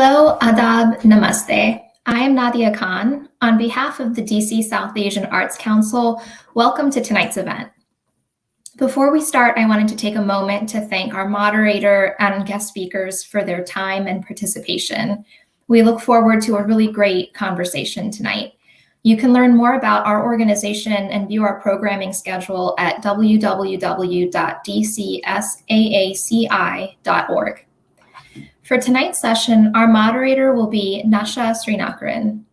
Hello, Adab, Namaste. I am Nadia Khan. On behalf of the DC South Asian Arts Council, welcome to tonight's event. Before we start, I wanted to take a moment to thank our moderator and guest speakers for their time and participation. We look forward to a really great conversation tonight. You can learn more about our organization and view our programming schedule at www.DCSAACI.org. For tonight's session, our moderator will be Nacha Srinakarin.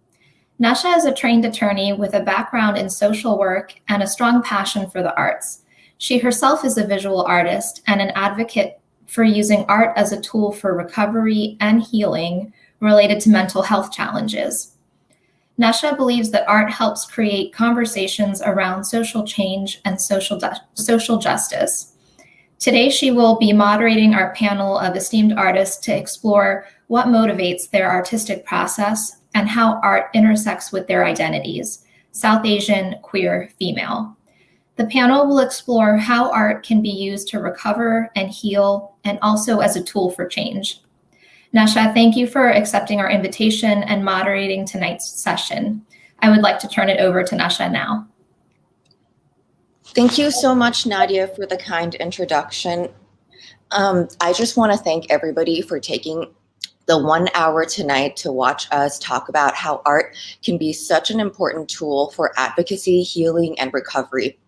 Nacha is a trained attorney with a background in social work and a strong passion for the arts. She herself is a visual artist and an advocate for using art as a tool for recovery and healing related to mental health challenges. Nacha believes that art helps create conversations around social change and social justice. Today, she will be moderating our panel of esteemed artists to explore what motivates their artistic process and how art intersects with their identities, South Asian, queer, female. The panel will explore how art can be used to recover and heal, and also as a tool for change. Nacha, thank you for accepting our invitation and moderating tonight's session. I would like to turn it over to Nacha now. Thank you so much, Nadia, for the kind introduction. I just want to thank everybody for taking the 1 hour tonight to watch us talk about how art can be such an important tool for advocacy, healing, and recovery.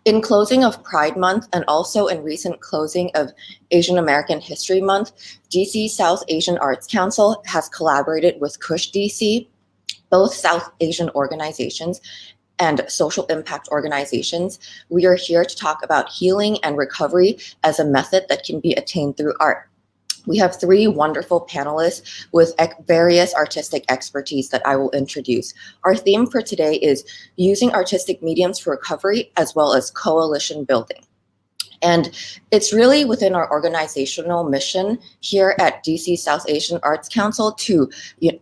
In closing of Pride Month and also in recent closing of Asian American History Month, DC South Asian Arts Council has collaborated with Khush DC, both South Asian organizations and social impact organizations. We are here to talk about healing and recovery as a method that can be attained through art. We have three wonderful panelists with various artistic expertise that I will introduce. Our theme for today is using artistic mediums for recovery as well as coalition building. And it's really within our organizational mission here at DC South Asian Arts Council to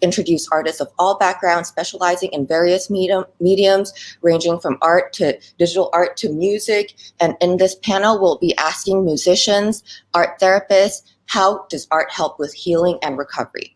introduce artists of all backgrounds, specializing in various mediums, ranging from art to digital art to music. And in this panel, we'll be asking musicians, art therapists, how does art help with healing and recovery?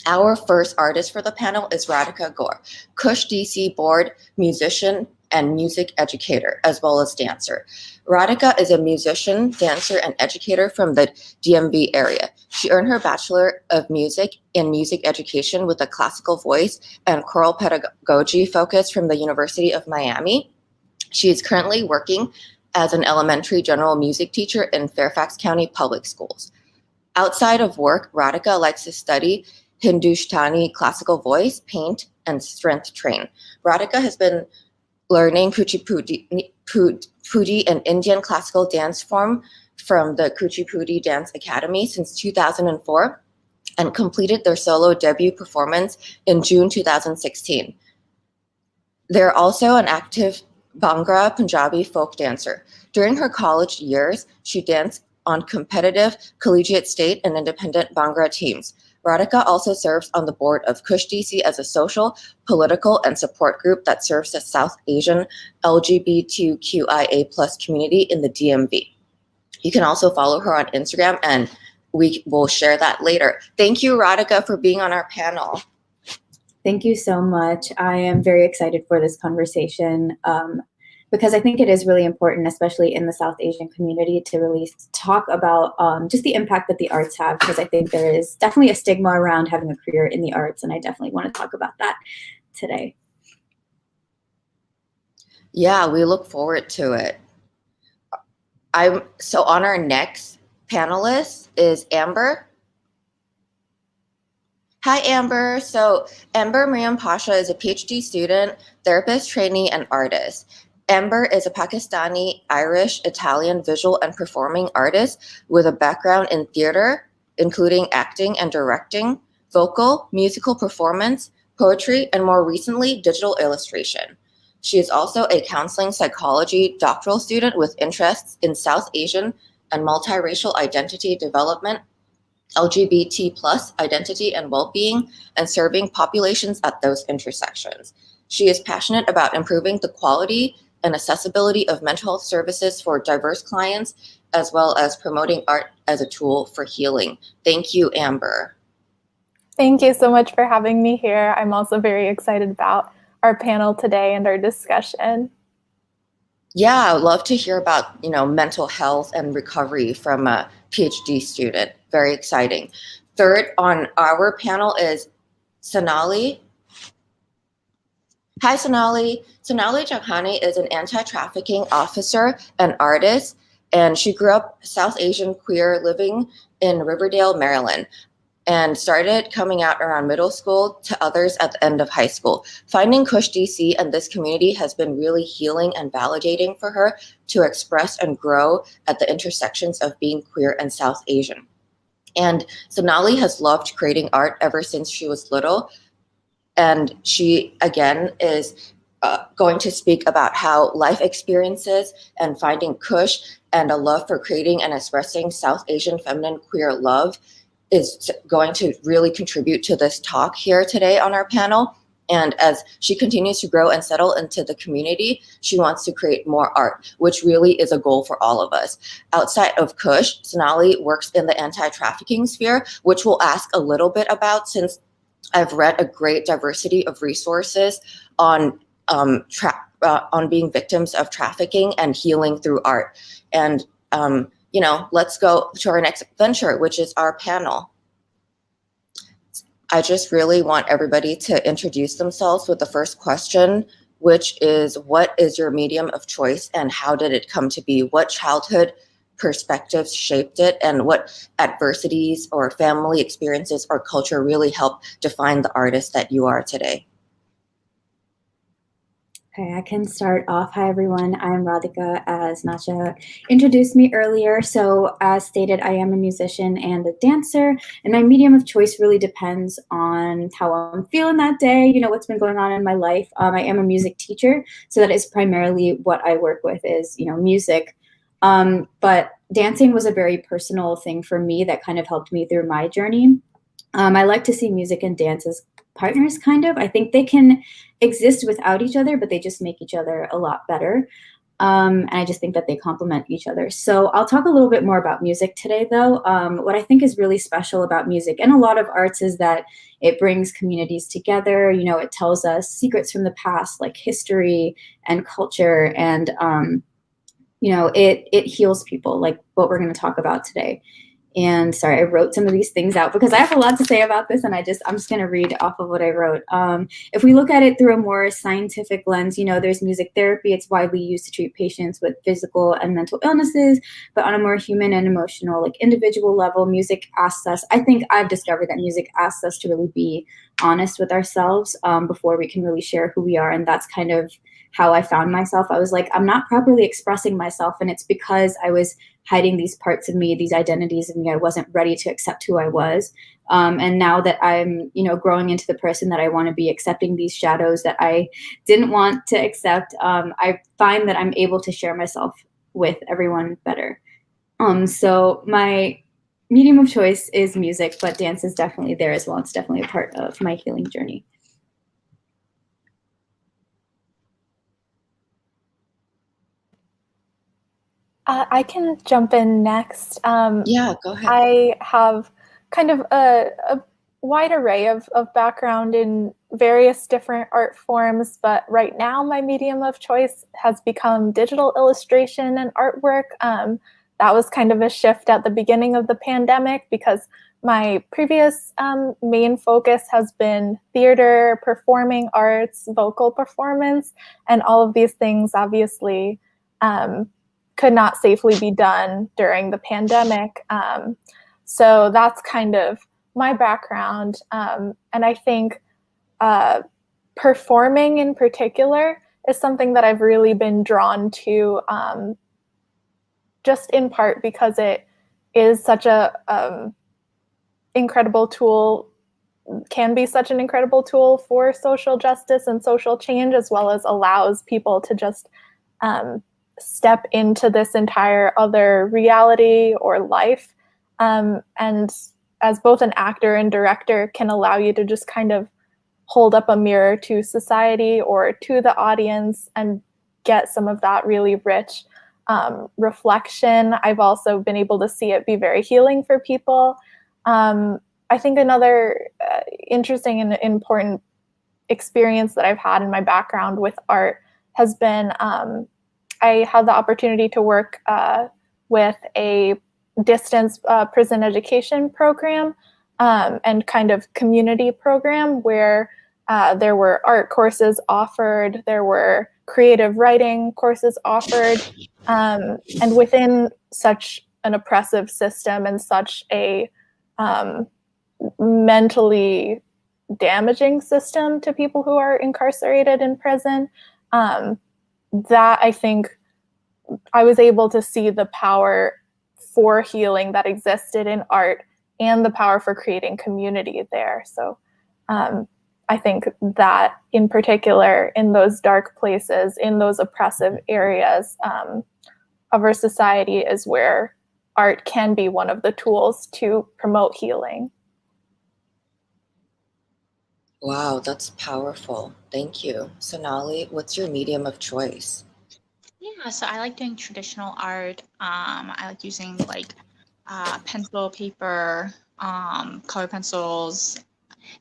Our first artist for the panel is Radhika Gore, Khush DC board musician and music educator, as well as dancer. Radhika is a musician, dancer, and educator from the DMV area. She earned her Bachelor of Music in Music Education with a classical voice and choral pedagogy focus from the University of Miami. She is currently working as an elementary general music teacher in Fairfax County Public Schools. Outside of work, Radhika likes to study Hindustani classical voice, paint, and strength train. Radhika has been learning Kuchipudi, an Indian classical dance form from the Kuchipudi Dance Academy since 2004 and completed their solo debut performance in June 2016. They're also an active Bhangra Punjabi folk dancer. During her college years, she danced on competitive collegiate, state, and independent Bhangra teams. Radhika also serves on the board of Khush DC as a social, political, and support group that serves the South Asian LGBTQIA+ community in the DMV. You can also follow her on Instagram, and we will share that later. Thank you, Radhika, for being on our panel. Thank you so much. I am very excited for this conversation because I think it is really important, especially in the South Asian community, to really talk about just the impact that the arts have, because I think there is definitely a stigma around having a career in the arts, and I definitely want to talk about that today. Yeah, we look forward to it. So on our next panelist is Amber. Hi, Amber. So Amber Maryam Pasha is a PhD student, therapist, trainee, and artist. Amber is a Pakistani, Irish, Italian visual and performing artist with a background in theater, including acting and directing, vocal, musical performance, poetry, and more recently, digital illustration. She is also a counseling psychology doctoral student with interests in South Asian and multiracial identity development, LGBT+ identity and well-being, and serving populations at those intersections. She is passionate about improving the quality and accessibility of mental health services for diverse clients, as well as promoting art as a tool for healing. Thank you, Amber. Thank you so much for having me here. I'm also very excited about our panel today and our discussion. Yeah, I'd love to hear about, mental health and recovery from a PhD student. Very exciting. Third on our panel is Sonali. Hi, Sonali. Sonali Jagane is an anti-trafficking officer and artist, and she grew up South Asian queer living in Riverdale, Maryland, and started coming out around middle school to others at the end of high school. Finding Khush DC and this community has been really healing and validating for her to express and grow at the intersections of being queer and South Asian. And Sonali has loved creating art ever since she was little. And she, again, is going to speak about how life experiences and finding Khush and a love for creating and expressing South Asian feminine queer love is going to really contribute to this talk here today on our panel. And as she continues to grow and settle into the community, she wants to create more art, which really is a goal for all of us. Outside of Khush, Sonali works in the anti-trafficking sphere, which we'll ask a little bit about since I've read a great diversity of resources on being victims of trafficking and healing through art. And let's go to our next venture, which is our panel. I just really want everybody to introduce themselves with the first question, which is, what is your medium of choice and how did it come to be? What childhood perspectives shaped it, and what adversities or family experiences or culture really helped define the artist that you are today? Okay, I can start off. Hi, everyone. I'm Radhika, as Nacha introduced me earlier. So as stated, I am a musician and a dancer, and my medium of choice really depends on how I'm feeling that day, what's been going on in my life. I am a music teacher, so that is primarily what I work with is, music. But dancing was a very personal thing for me that kind of helped me through my journey. I like to see music and dance as partners, kind of. I think they can exist without each other, but they just make each other a lot better. And I just think that they complement each other. So I'll talk a little bit more about music today, though. What I think is really special about music and a lot of arts is that it brings communities together. It tells us secrets from the past, like history and culture, and it heals people, like what we're going to talk about today. And sorry, I wrote some of these things out because I have a lot to say about this, and I'm just going to read off of what I wrote. If we look at it through a more scientific lens, there's music therapy. It's widely used to treat patients with physical and mental illnesses, but on a more human and emotional, like individual level, music asks us, I think I've discovered that music asks us to really be honest with ourselves before we can really share who we are. And that's kind of how I found myself. I was like, I'm not properly expressing myself. And it's because I was hiding these parts of me, these identities of me. I wasn't ready to accept who I was. And now that I'm, growing into the person that I want to be, accepting these shadows that I didn't want to accept, I find that I'm able to share myself with everyone better. So my medium of choice is music, but dance is definitely there as well. It's definitely a part of my healing journey. I can jump in next. Yeah, go ahead. I have kind of a wide array of background in various different art forms, but right now my medium of choice has become digital illustration and artwork. That was kind of a shift at the beginning of the pandemic because my previous main focus has been theater, performing arts, vocal performance, and all of these things obviously could not safely be done during the pandemic. So that's kind of my background. And I think performing in particular is something that I've really been drawn to, just in part because it is such a incredible tool, can be such an incredible tool for social justice and social change, as well as allows people to just step into this entire other reality or life. And as both an actor and director can allow you to just kind of hold up a mirror to society or to the audience and get some of that really rich reflection. I've also been able to see it be very healing for people. I think another interesting and important experience that I've had in my background with art has been I had the opportunity to work with a distance prison education program and kind of community program where there were art courses offered, there were creative writing courses offered, and within such an oppressive system and such a mentally damaging system to people who are incarcerated in prison, that I think I was able to see the power for healing that existed in art and the power for creating community there. So I think that in particular, in those dark places, in those oppressive areas of our society is where art can be one of the tools to promote healing. Wow, that's powerful. Thank you. Sonali, what's your medium of choice? Yeah, so I like doing traditional art. I like using like pencil, paper, color pencils.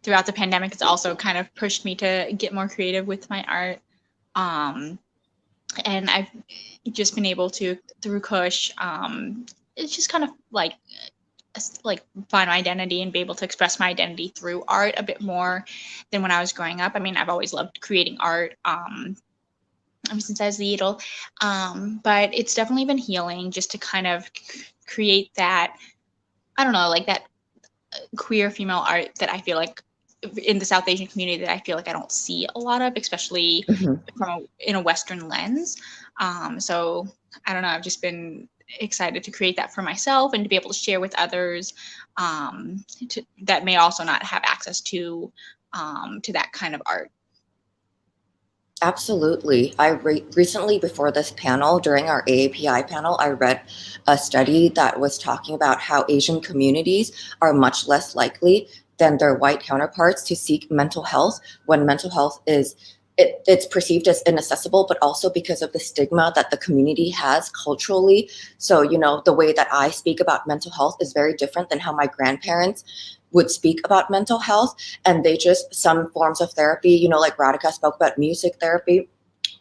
Throughout the pandemic, it's also kind of pushed me to get more creative with my art. And I've just been able to, through Khush, it's just kind of like find my identity and be able to express my identity through art a bit more than when I was growing up. I mean, I've always loved creating art ever since I was little, but it's definitely been healing just to kind of create that, I don't know, like that queer female art that I feel like in the South Asian community that I feel like I don't see a lot of, especially in a Western lens. So I don't know, I've just been excited to create that for myself and to be able to share with others that may also not have access to that kind of art. Absolutely. I recently, before this panel, during our AAPI panel, I read a study that was talking about how Asian communities are much less likely than their white counterparts to seek mental health when mental health is it's perceived as inaccessible, but also because of the stigma that the community has culturally. So, you know, the way that I speak about mental health is very different than how my grandparents would speak about mental health. And they just, some forms of therapy, you know, like Radhika spoke about music therapy.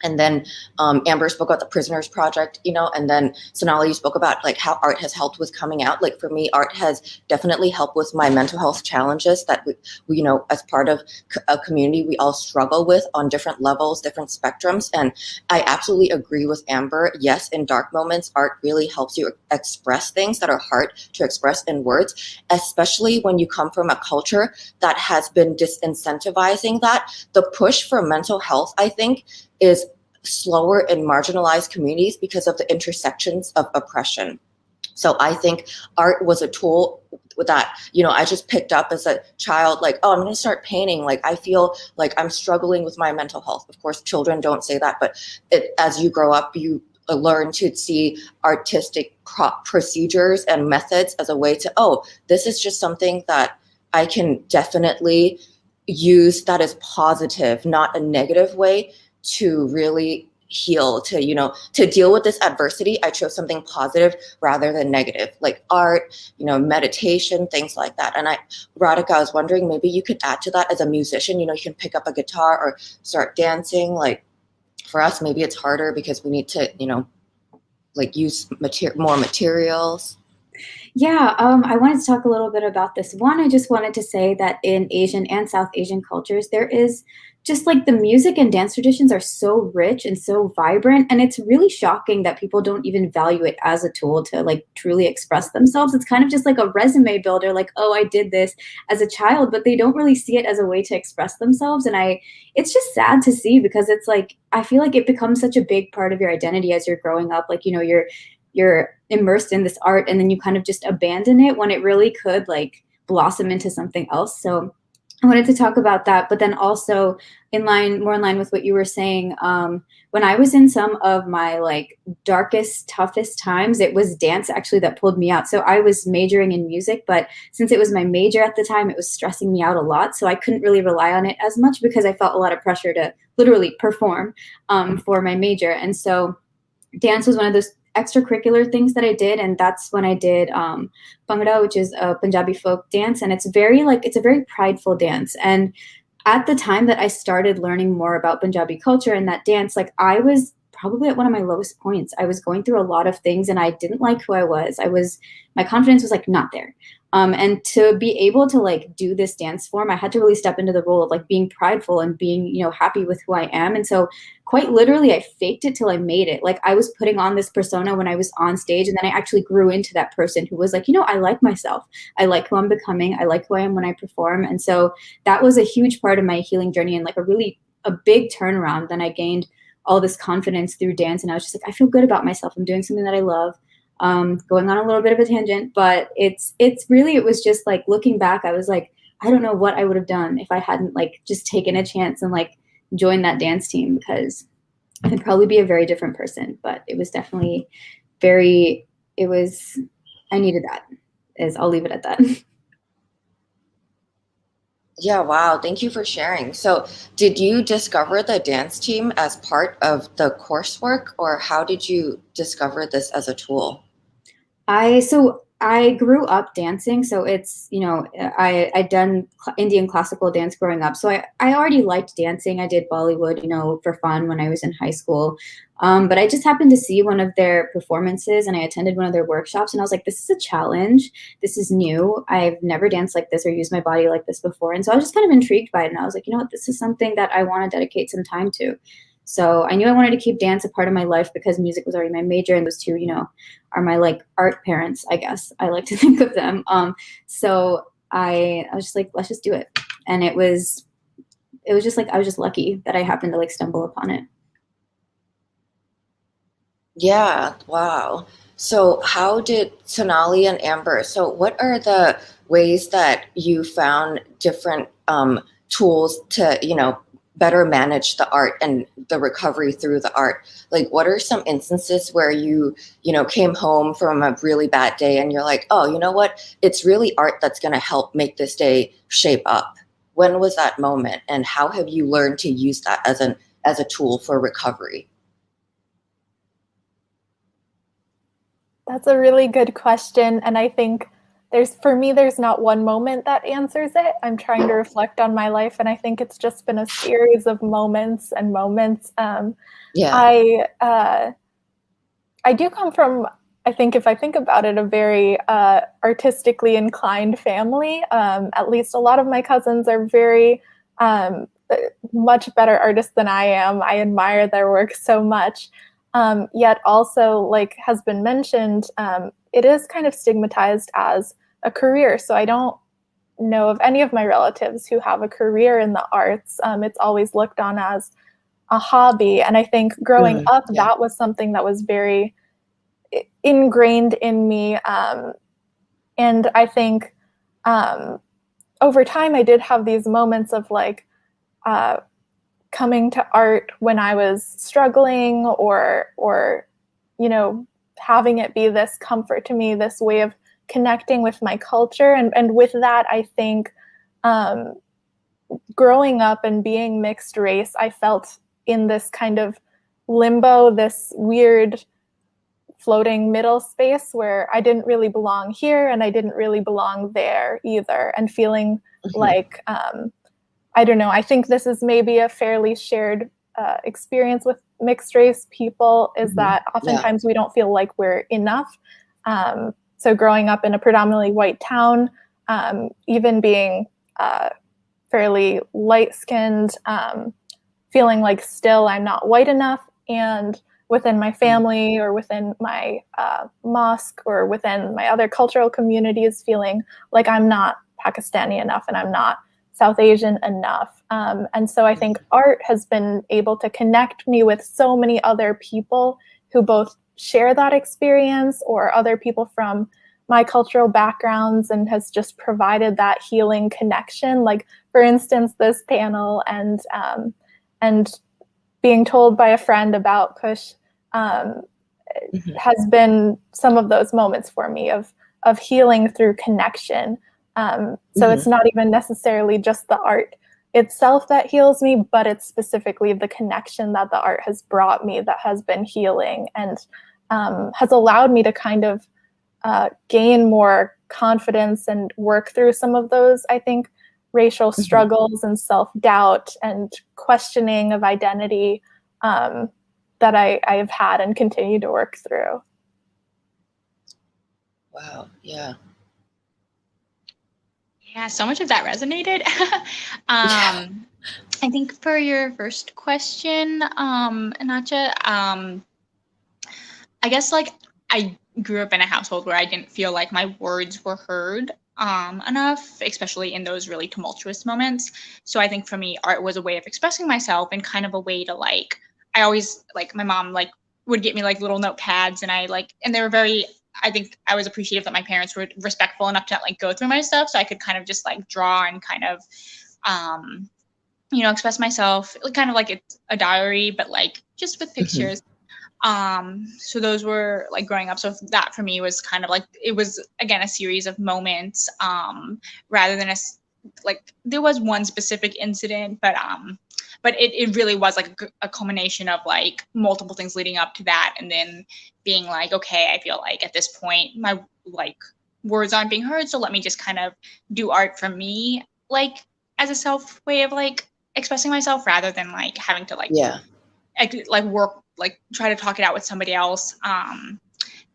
And then Amber spoke about the Prisoners Project, you know, and then Sonali, you spoke about like how art has helped with coming out. Like for me, art has definitely helped with my mental health challenges that we you know, as part of a community, we all struggle with on different levels, different spectrums. And I absolutely agree with Amber. Yes, in dark moments, art really helps you express things that are hard to express in words, especially when you come from a culture that has been disincentivizing that. The push for mental health, I think, is slower in marginalized communities because of the intersections of oppression. So I think art was a tool that, you know, I just picked up as a child, like, oh, I'm going to start painting. Like, I feel like I'm struggling with my mental health. Of course, children don't say that, but as you grow up, you learn to see artistic procedures and methods as a way to, oh, this is just something that I can definitely use that is positive, not a negative way to really heal, to, you know, to deal with this adversity. I chose something positive rather than negative, like art, you know, meditation, things like that. And Radhika, I was wondering, maybe you could add to that as a musician, you know, you can pick up a guitar or start dancing. Like for us, maybe it's harder because we need to, you know, like use more materials. Yeah, I wanted to talk a little bit about this. One, I just wanted to say that in Asian and South Asian cultures, there is just like the music and dance traditions are so rich and so vibrant. And it's really shocking that people don't even value it as a tool to like truly express themselves. It's kind of just like a resume builder, like, oh, I did this as a child, but they don't really see it as a way to express themselves. And it's just sad to see because it's like, I feel like it becomes such a big part of your identity as you're growing up. Like, you know, you're immersed in this art and then you kind of just abandon it when it really could like blossom into something else. So I wanted to talk about that, but then also more in line with what you were saying, when I was in some of my like darkest, toughest times, it was dance actually that pulled me out. So I was majoring in music, but since it was my major at the time, it was stressing me out a lot. So I couldn't really rely on it as much because I felt a lot of pressure to literally perform for my major. And so dance was one of those extracurricular things that I did, and that's when I did Bhangra, which is a Punjabi folk dance, and it's a very prideful dance. And at the time that I started learning more about Punjabi culture and that dance, like I was probably at one of my lowest points. I was going through a lot of things and I didn't like who I was. My confidence was like not there. And to be able to like do this dance form, I had to really step into the role of like being prideful and being, happy with who I am. And so quite literally, I faked it till I made it. Like I was putting on this persona when I was on stage, and then I actually grew into that person who was like, I like myself. I like who I'm becoming. I like who I am when I perform. And so that was a huge part of my healing journey and like a big turnaround. Then I gained all this confidence through dance, and I was just like, I feel good about myself. I'm doing something that I love. Going on a little bit of a tangent, but it was just like looking back, I was like, I don't know what I would have done if I hadn't like just taken a chance and like joined that dance team, because I'd probably be a very different person. But it was definitely I needed that. I'll leave it at that. Yeah, wow. Thank you for sharing. So did you discover the dance team as part of the coursework, or how did you discover this as a tool? I grew up dancing, so it's, I'd done Indian classical dance growing up. So I already liked dancing. I did Bollywood, for fun when I was in high school. But I just happened to see one of their performances and I attended one of their workshops, and I was like, this is a challenge. This is new. I've never danced like this or used my body like this before. And so I was just kind of intrigued by it. And I was like, this is something that I want to dedicate some time to. So I knew I wanted to keep dance a part of my life because music was already my major, and those two, are my like art parents, I guess. I like to think of them. So I was just like, let's just do it. And it was just like, I was just lucky that I happened to like stumble upon it. Yeah, wow. So how did Sonali and Amber, so what are the ways that you found different tools to, better manage the art and the recovery through the art? Like, what are some instances where you came home from a really bad day and you're like, oh, you know what? It's really art that's going to help make this day shape up. When was that moment, and how have you learned to use that as a tool for recovery? That's a really good question. And I think there's not one moment that answers it. I'm trying to reflect on my life, and I think it's just been a series of moments and moments. I do come from, I think if I think about it, a very artistically inclined family. At least a lot of my cousins are very much better artists than I am. I admire their work so much. Yet also, like has been mentioned, it is kind of stigmatized as a career. So I don't know of any of my relatives who have a career in the arts. It's always looked on as a hobby. And I think growing up, that was something that was very ingrained in me. And I think over time, I did have these moments of like coming to art when I was struggling or having it be this comfort to me, this way of connecting with my culture. And with that, I think growing up and being mixed race, I felt in this kind of limbo, this weird floating middle space where I didn't really belong here and I didn't really belong there either. And feeling like, I don't know, I think this is maybe a fairly shared experience with mixed race people, is that oftentimes we don't feel like we're enough. So growing up in a predominantly white town, even being fairly light-skinned, feeling like still I'm not white enough, and within my family or within my mosque or within my other cultural communities, feeling like I'm not Pakistani enough and I'm not South Asian enough. And so I think art has been able to connect me with so many other people who both share that experience or other people from my cultural backgrounds, and has just provided that healing connection. Like, for instance, this panel and being told by a friend about Khush has been some of those moments for me of healing through connection. So it's not even necessarily just the art itself that heals me, but it's specifically the connection that the art has brought me that has been healing. And has allowed me to kind of gain more confidence and work through some of those, I think, racial struggles and self-doubt and questioning of identity that I have had and continue to work through. Wow, yeah. Yeah, so much of that resonated. I think for your first question, Nacha, I guess like I grew up in a household where I didn't feel like my words were heard enough, especially in those really tumultuous moments. So I think for me, art was a way of expressing myself and kind of a way to like, I always like my mom like would get me like little notepads and they were very, I think I was appreciative that my parents were respectful enough to like go through my stuff. So I could kind of just like draw and kind of, express myself kind of like it's a diary, but like just with pictures. So those were like growing up. So that for me was kind of like, it was again, a series of moments, rather than like there was one specific incident, but it really was like a culmination of like multiple things leading up to that. And then being like, okay, I feel like at this point, my like words aren't being heard. So let me just kind of do art for me, like as a self way of like expressing myself rather than like having to like, work, like try to talk it out with somebody else.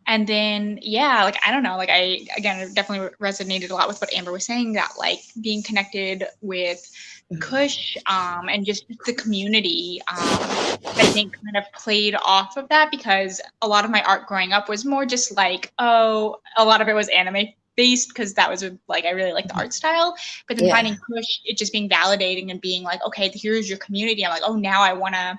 And then, like, I don't know, like I, again, definitely resonated a lot with what Amber was saying, that like being connected with Khush, and just the community, I think kind of played off of that, because a lot of my art growing up was more just like, a lot of it was anime based, because that was like, I really liked the art style. But then finding Khush, it just being validating and being like, okay, here's your community. I'm like, oh, now I want to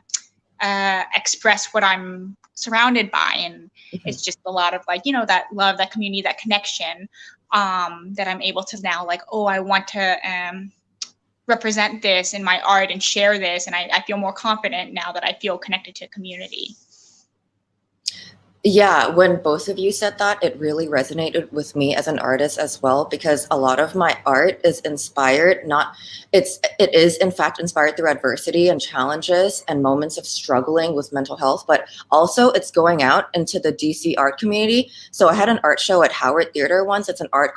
express what I'm surrounded by. And it's just a lot of like, that love, that community, that connection, that I'm able to now like, I want to represent this in my art and share this. And I feel more confident now that I feel connected to a community. Yeah, when both of you said that, it really resonated with me as an artist as well, because a lot of my art is inspired, it is in fact inspired through adversity and challenges and moments of struggling with mental health, but also it's going out into the DC art community. So I had an art show at Howard Theater once. It's an art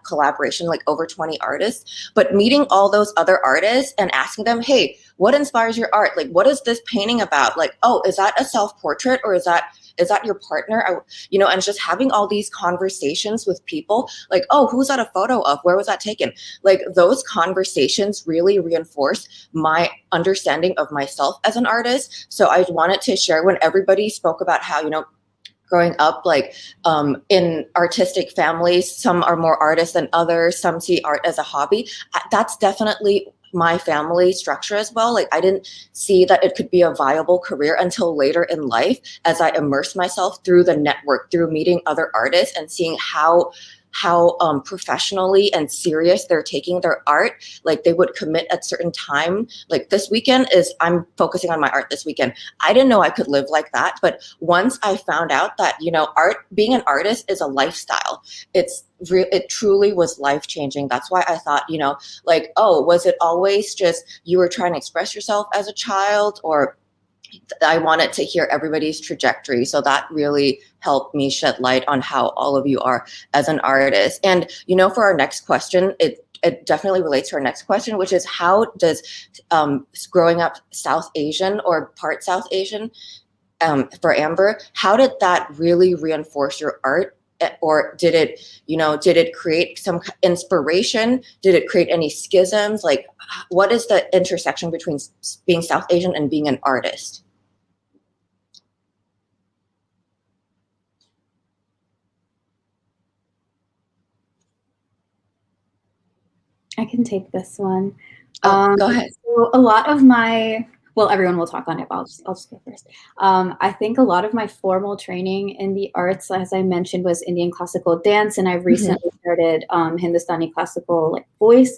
collaboration, like over 20 artists, but meeting all those other artists and asking them, hey, what inspires your art? Like, what is this painting about? Like, is that a self-portrait, or is that your partner? And just having all these conversations with people, like, who's that a photo of? Where was that taken? Like, those conversations really reinforce my understanding of myself as an artist. So I wanted to share, when everybody spoke about how, growing up, like in artistic families, some are more artists than others, some see art as a hobby. That's definitely my family structure as well. Like, I didn't see that it could be a viable career until later in life, as I immersed myself through the network, through meeting other artists and seeing how professionally and serious they're taking their art. Like, they would commit at certain time. Like, this weekend I'm focusing on my art this weekend. I didn't know I could live like that. But once I found out that, being an artist is a lifestyle, it truly was life-changing. That's why I thought, was it always just you were trying to express yourself as a child, or I wanted to hear everybody's trajectory. So that really helped me shed light on how all of you are as an artist. And, for our next question, it definitely relates to our next question, which is, how does growing up South Asian or part South Asian, for Amber, how did that really reinforce your art? Or did it create some inspiration? Did it create any schisms? Like, what is the intersection between being South Asian and being an artist? I can take this one. Go ahead. So everyone will talk on it, but I'll just go first. I think a lot of my formal training in the arts, as I mentioned, was Indian classical dance, and I've recently started Hindustani classical voice.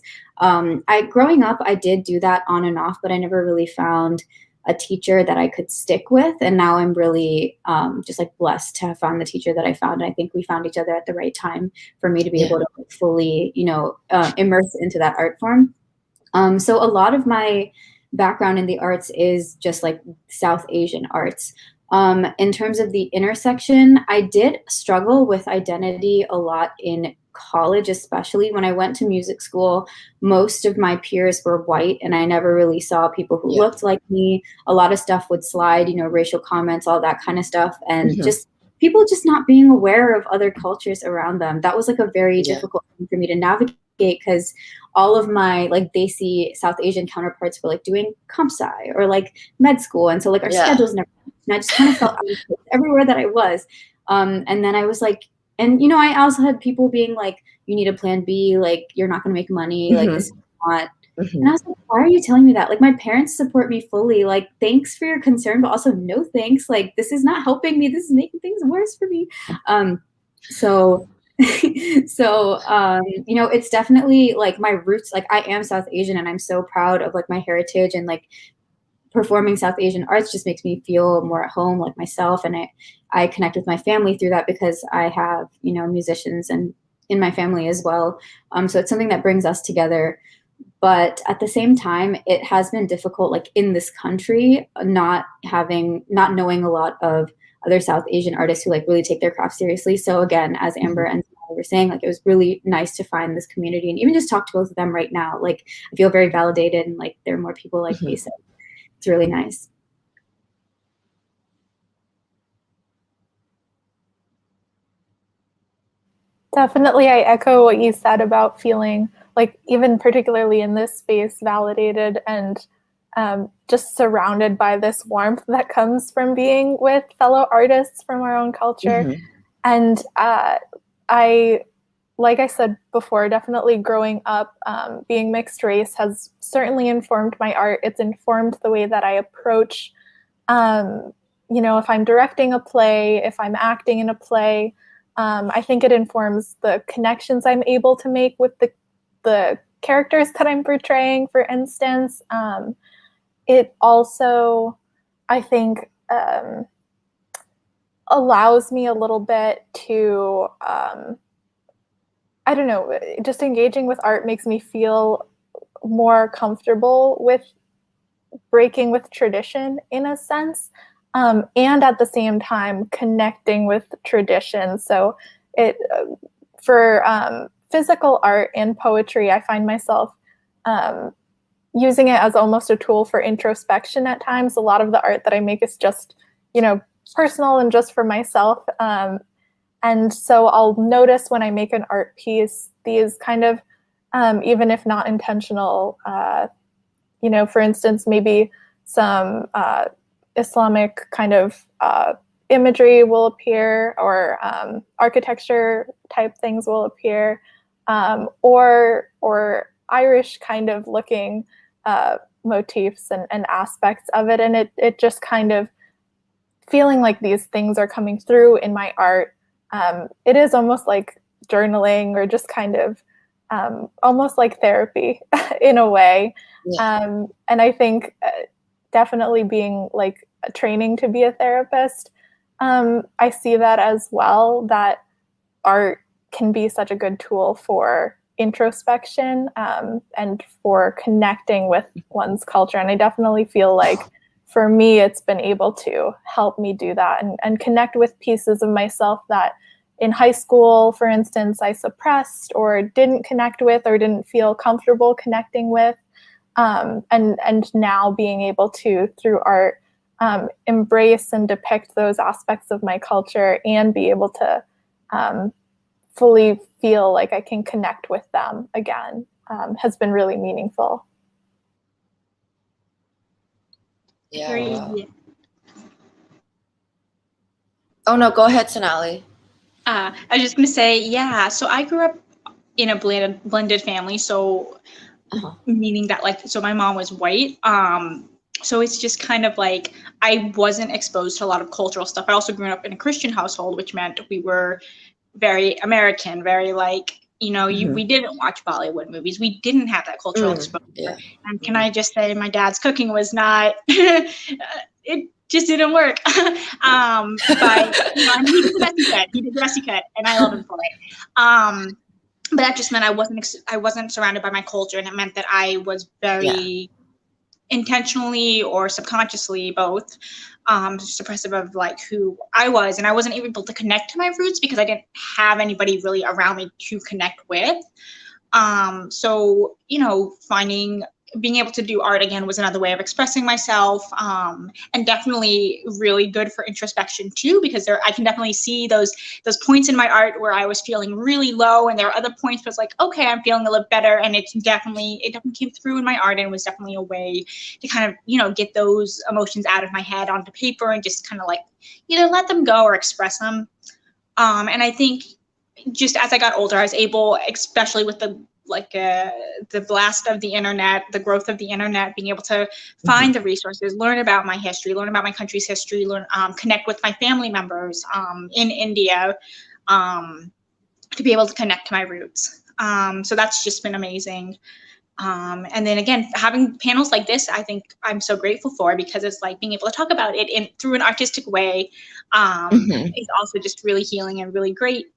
Growing up, I did do that on and off, but I never really found a teacher that I could stick with. And now I'm really just blessed to have found the teacher that I found. And I think we found each other at the right time for me to be able to fully, immerse into that art form. So a lot of my background in the arts is just South Asian arts. In terms of the intersection, I did struggle with identity a lot in college, especially when I went to music school. Most of my peers were white, and I never really saw people who looked like me. A lot of stuff would slide, racial comments, all that kind of stuff. And just people just not being aware of other cultures around them. That was like a very difficult thing for me to navigate, because all of my like Desi South Asian counterparts were like doing comp sci or like med school. And so like our schedules never, and I just kind of felt out of place everywhere that I was. And then I was like, and I also had people being like, you need a plan B, like you're not going to make money, like this is not. And I was like, why are you telling me that? Like my parents support me fully. Like, thanks for your concern, but also no thanks. Like, this is not helping me. This is making things worse for me. So it's definitely like my roots. Like I am South Asian, and I'm so proud of like my heritage, and like performing South Asian arts just makes me feel more at home, like myself. And I connect with my family through that, because I have, musicians and in my family as well. So it's something that brings us together. But at the same time, it has been difficult, like in this country, not knowing a lot of other South Asian artists who like really take their craft seriously. So again, as Amber and Sonali were saying, like it was really nice to find this community and even just talk to both of them right now. Like I feel very validated, and like there are more people like me. So it's really nice. Definitely, I echo what you said about feeling like, even particularly in this space, validated and just surrounded by this warmth that comes from being with fellow artists from our own culture. And like I said before, definitely growing up, being mixed race has certainly informed my art. It's informed the way that I approach, if I'm directing a play, if I'm acting in a play. I think it informs the connections I'm able to make with the characters that I'm portraying, for instance. It also, I think, allows me a little bit to, I don't know, just engaging with art makes me feel more comfortable with breaking with tradition in a sense. And at the same time connecting with tradition. So for physical art and poetry, I find myself using it as almost a tool for introspection at times. A lot of the art that I make is just, personal and just for myself. And so I'll notice when I make an art piece, these kind of, even if not intentional, for instance, maybe some Islamic kind of imagery will appear, or architecture type things will appear, or Irish kind of looking motifs and aspects of it. And it just kind of feeling like these things are coming through in my art. It is almost like journaling, or just kind of almost like therapy in a way. And I think definitely being like training to be a therapist, I see that as well, that art can be such a good tool for introspection and for connecting with one's culture. And I definitely feel like for me, it's been able to help me do that and connect with pieces of myself that in high school, for instance, I suppressed or didn't connect with or didn't feel comfortable connecting with. And now being able to, through art, embrace and depict those aspects of my culture and be able to fully feel like I can connect with them again has been really meaningful. Yeah. Oh no, go ahead, Sonali. I was just gonna say, yeah. So I grew up in a blended family, so meaning that so my mom was white. So it's just kind of like I wasn't exposed to a lot of cultural stuff. I also grew up in a Christian household, which meant we were very American, very we didn't watch Bollywood movies. We didn't have that cultural exposure. Yeah. And can I just say, my dad's cooking was not, it just didn't work. But and he did the best he could. He did the best he could, and I love him for it. But that just meant I wasn't surrounded by my culture, and it meant that I was very intentionally or subconsciously both suppressive of like who I was, and I wasn't able to connect to my roots because I didn't have anybody really around me to connect with. So, you know, being able to do art again was another way of expressing myself, and definitely really good for introspection too, because I can definitely see those points in my art where I was feeling really low, and there are other points where it's like, okay, I'm feeling a little better, and it definitely came through in my art, and was definitely a way to kind of, you know, get those emotions out of my head onto paper and just kind of like either let them go or express them. And I think just as I got older, I was able, especially with the blast of the internet, the growth of the internet, being able to find the resources, learn about my history, learn about my country's history, connect with my family members in India, to be able to connect to my roots. So that's just been amazing. And then again, having panels like this, I think I'm so grateful for, because it's like being able to talk about it through an artistic way is also just really healing and really great.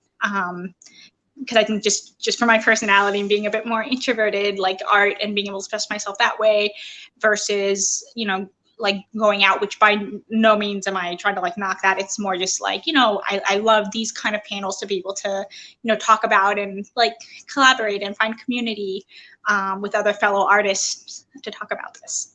Because I think just for my personality and being a bit more introverted, like art and being able to express myself that way versus, you know, like going out, which by no means am I trying to like knock that. It's more just like, you know, I love these kind of panels to be able to, you know, talk about and like collaborate and find community with other fellow artists to talk about this.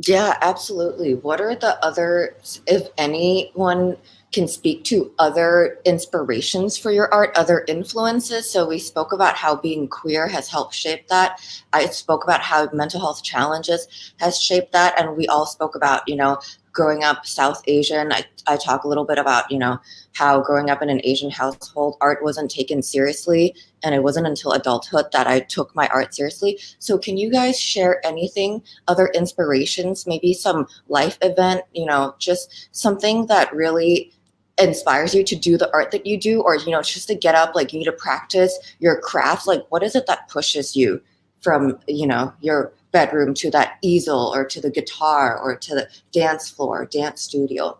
Yeah, absolutely. What are the other, if anyone can speak to other inspirations for your art, other influences? So we spoke about how being queer has helped shape that. I spoke about how mental health challenges has shaped that. And we all spoke about, you know, growing up South Asian. I talk a little bit about, you know, how growing up in an Asian household, art wasn't taken seriously. And it wasn't until adulthood that I took my art seriously. So can you guys share anything, other inspirations, maybe some life event, you know, just something that really inspires you to do the art that you do, or, you know, just to get up, like you need to practice your craft? Like, what is it that pushes you from, you know, your bedroom to that easel or to the guitar or to the dance floor, dance studio?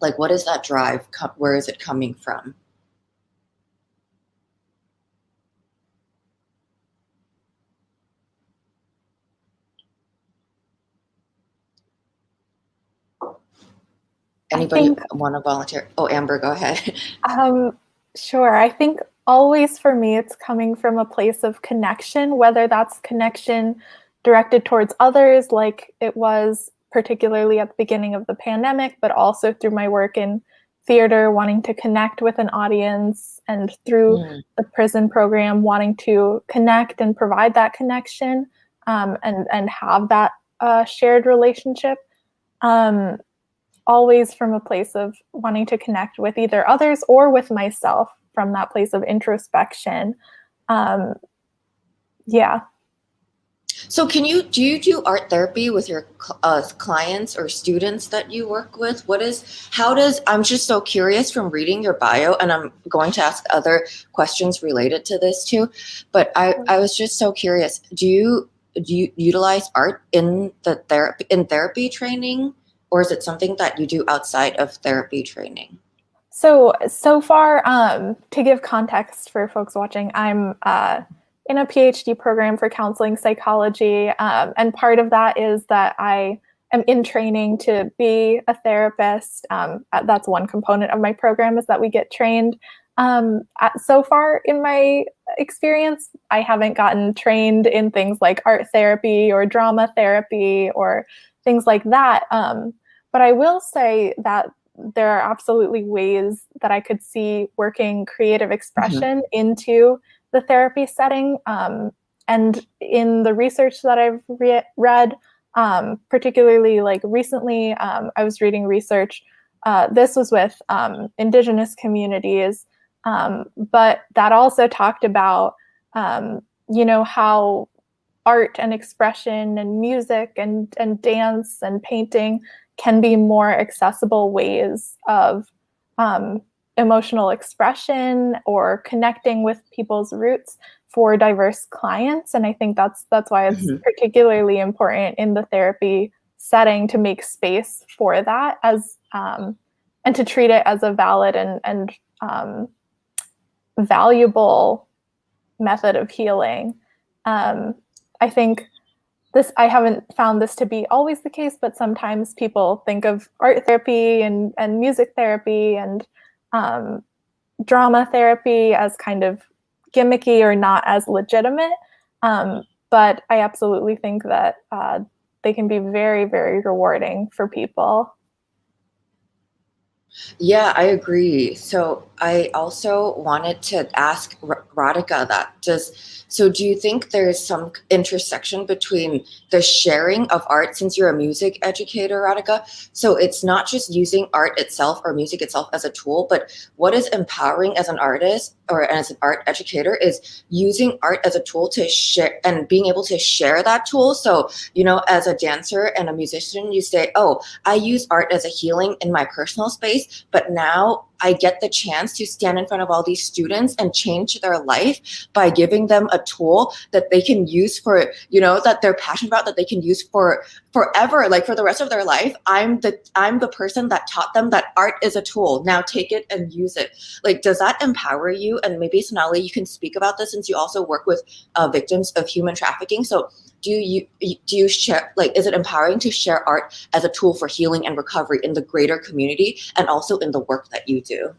Like, what is that drive? Where is it coming from? Anybody want to volunteer? Oh, Amber, go ahead. Sure. I think always for me, it's coming from a place of connection, whether that's connection directed towards others, like it was particularly at the beginning of the pandemic, but also through my work in theater, wanting to connect with an audience, and through the prison program, wanting to connect and provide that connection, and have that shared relationship. Always from a place of wanting to connect with either others or with myself from that place of introspection. Yeah. So do you do art therapy with your clients or students that you work with? I'm just so curious from reading your bio, and I'm going to ask other questions related to this too, but I was just so curious. Do you utilize art in therapy training? Or is it something that you do outside of therapy training? So far, to give context for folks watching, I'm in a PhD program for counseling psychology. And part of that is that I am in training to be a therapist. That's one component of my program, is that we get trained. So far in my experience, I haven't gotten trained in things like art therapy or drama therapy or things like that. But I will say that there are absolutely ways that I could see working creative expression into the therapy setting. And in the research that I've read, particularly like recently, I was reading research. This was with Indigenous communities, but that also talked about, you know, how art and expression and music and dance and painting can be more accessible ways of emotional expression or connecting with people's roots for diverse clients. And I think that's why it's particularly important in the therapy setting to make space for that, as and to treat it as a valid and valuable method of healing. I think I haven't found this to be always the case, but sometimes people think of art therapy and music therapy and drama therapy as kind of gimmicky or not as legitimate. But I absolutely think that they can be very, very rewarding for people. Yeah, I agree. So I also wanted to ask Radhika that do you think there's some intersection between the sharing of art, since you're a music educator, Radhika? So it's not just using art itself or music itself as a tool, but what is empowering as an artist or as an art educator is using art as a tool to share and being able to share that tool. So, as a dancer and a musician, you say, oh, I use art as a healing in my personal space, but now I get the chance to stand in front of all these students and change their life by giving them a tool that they can use for, that they're passionate about, that they can use for forever, like for the rest of their life. I'm the person that taught them that art is a tool. Now take it and use it. Like, does that empower you? And maybe Sonali, you can speak about this since you also work with victims of human trafficking. So do you share, like, is it empowering to share art as a tool for healing and recovery in the greater community and also in the work that you do?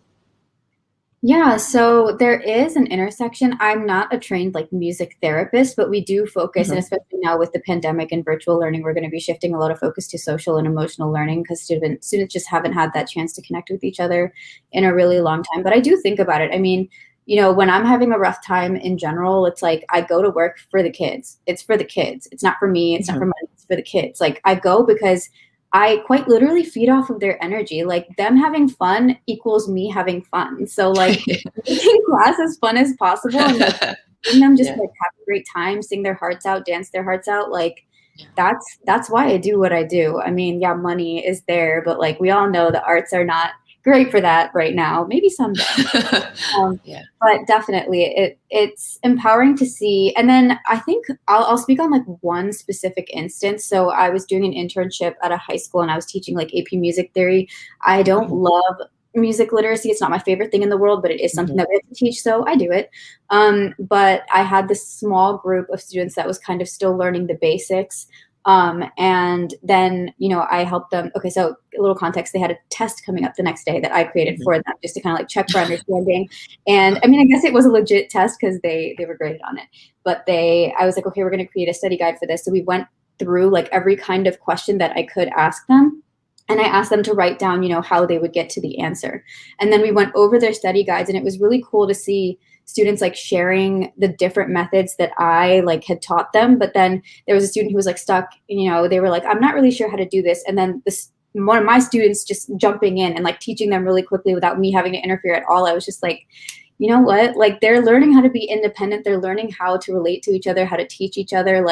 Yeah, so there is an intersection. I'm not a trained music therapist, but we do focus, and especially now with the pandemic and virtual learning, we're going to be shifting a lot of focus to social and emotional learning because students just haven't had that chance to connect with each other in a really long time. But I do think about it. I mean, when I'm having a rough time in general, it's like I go to work for the kids. It's for the kids. It's not for me. It's not for money. It's for the kids. Like, I go because I quite literally feed off of their energy. Like, them having fun equals me having fun. So making class as fun as possible and seeing them just have a great time, sing their hearts out, dance their hearts out. That's why I do what I do. I mean, yeah, money is there, but we all know the arts are not great for that right now. Maybe someday. But definitely it's empowering to see. And then I think I'll speak on one specific instance. So I was doing an internship at a high school and I was teaching AP music theory. I don't love music literacy. It's not my favorite thing in the world, but it is something that we have to teach. So I do it. But I had this small group of students that was kind of still learning the basics. And then, I helped them. Okay, so a little context, they had a test coming up the next day that I created for them just to kind of check for understanding. And I mean, I guess it was a legit test because they were graded on it. But I was like, okay, we're going to create a study guide for this. So we went through every kind of question that I could ask them. And I asked them to write down, how they would get to the answer. And then we went over their study guides, and it was really cool to see students sharing the different methods that I had taught them. But then there was a student who was stuck, they were like, I'm not really sure how to do this. And then one of my students just jumping in and teaching them really quickly without me having to interfere at all. I was just like, you know what? They're learning how to be independent. They're learning how to relate to each other, how to teach each other.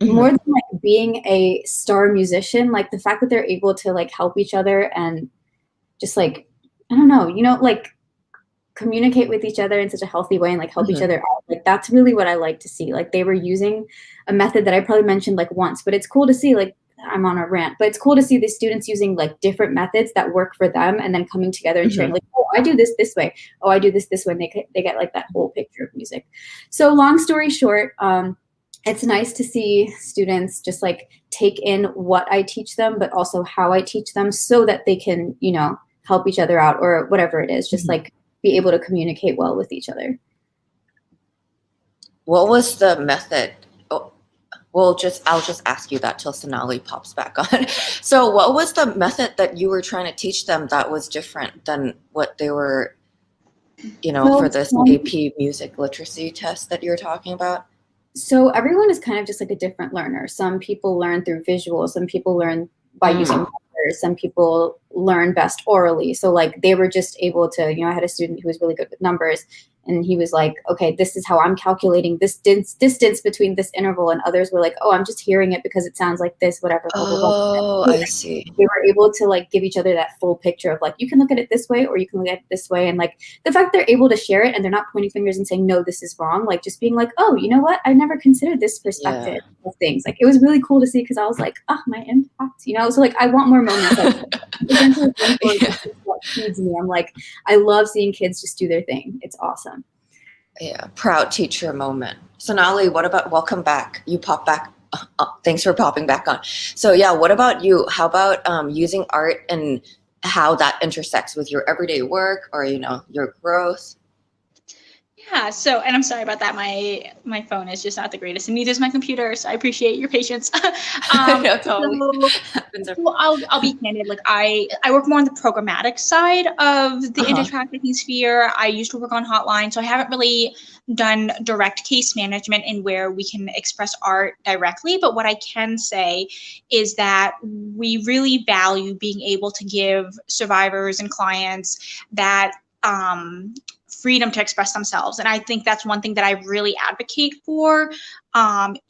More than being a star musician, the fact that they're able to help each other and just I don't know, communicate with each other in such a healthy way and help each other out. That's really what I like to see. They were using a method that I probably mentioned once, but it's cool to see, I'm on a rant, but it's cool to see the students using different methods that work for them and then coming together and sharing oh, I do this way. Oh, I do this way. And they get that whole picture of music. So long story short, it's nice to see students just take in what I teach them, but also how I teach them so that they can, help each other out or whatever it is, just be able to communicate well with each other. What was the method? Oh, I'll just ask you that till Sonali pops back on. So what was the method that you were trying to teach them that was different than what they were, for this AP music literacy test that you're talking about? So everyone is kind of just a different learner. Some people learn through visual, some people learn by using numbers, some people learn best orally. So they were just able to, I had a student who was really good with numbers, and he was like, okay, this is how I'm calculating this distance between this interval. And others were like, oh, I'm just hearing it because it sounds like this, whatever. Oh, I see. They were able to give each other that full picture of you can look at it this way or you can look at it this way. And the fact they're able to share it and they're not pointing fingers and saying, no, this is wrong. Just being oh, you know what? I never considered this perspective of things. It was really cool to see because I was like, oh, my impact, So I want more moments what feeds me. I'm I love seeing kids just do their thing. It's awesome. Yeah, proud teacher moment. Sonali, what about welcome back? You pop back thanks for popping back on. So yeah, what about you? How about using art and how that intersects with your everyday work or, you know, your growth? Yeah, so, and I'm sorry about that. My phone is just not the greatest, and neither is my computer, so I appreciate your patience. No, totally. I'll be candid. Like I work more on the programmatic side of the anti-trafficking sphere. I used to work on hotline, so I haven't really done direct case management in where we can express art directly. But what I can say is that we really value being able to give survivors and clients that freedom to express themselves. And I think that's one thing that I really advocate for,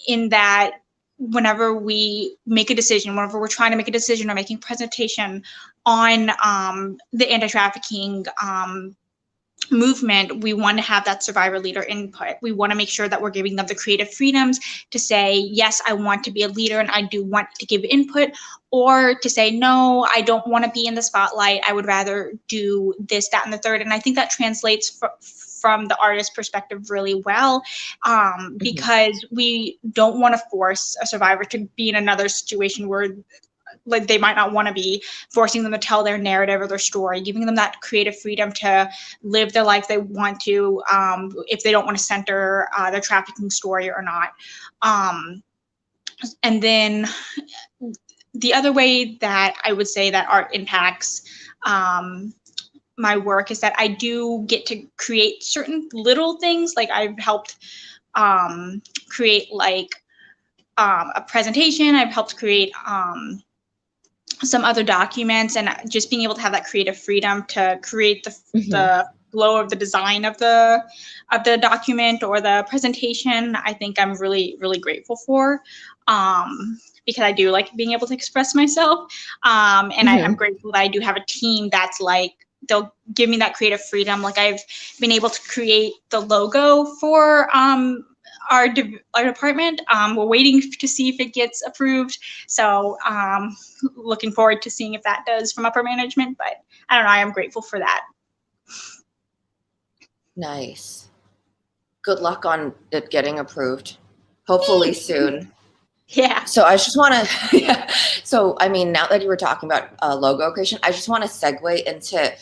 in that whenever we make a decision, whenever we're trying to make a decision or making a presentation on the anti-trafficking movement, we want to have that survivor leader input. We want to make sure that we're giving them the creative freedoms to say, yes, I want to be a leader and I do want to give input, or to say, no, I don't want to be in the spotlight. I would rather do this, that, and the third. And I think that translates from the artist's perspective really well, because we don't want to force a survivor to be in another situation where like they might not want to be, forcing them to tell their narrative or their story, giving them that creative freedom to live the life they want to, if they don't want to center their trafficking story or not. And then the other way that I would say that art impacts my work is that I do get to create certain little things. Like I've helped create like a presentation. I've helped create some other documents, and just being able to have that creative freedom to create the flow of the design of the document or the presentation, I think I'm really, really grateful for, because I do like being able to express myself. And I'm grateful that I do have a team that's like, they'll give me that creative freedom. Like I've been able to create the logo for our department. We're waiting to see if it gets approved. So looking forward to seeing if that does from upper management, but I don't know, I am grateful for that. Nice. Good luck on it getting approved. Hopefully soon. Yeah. So I just want to, so I mean, now that you were talking about logo creation, I just want to segue into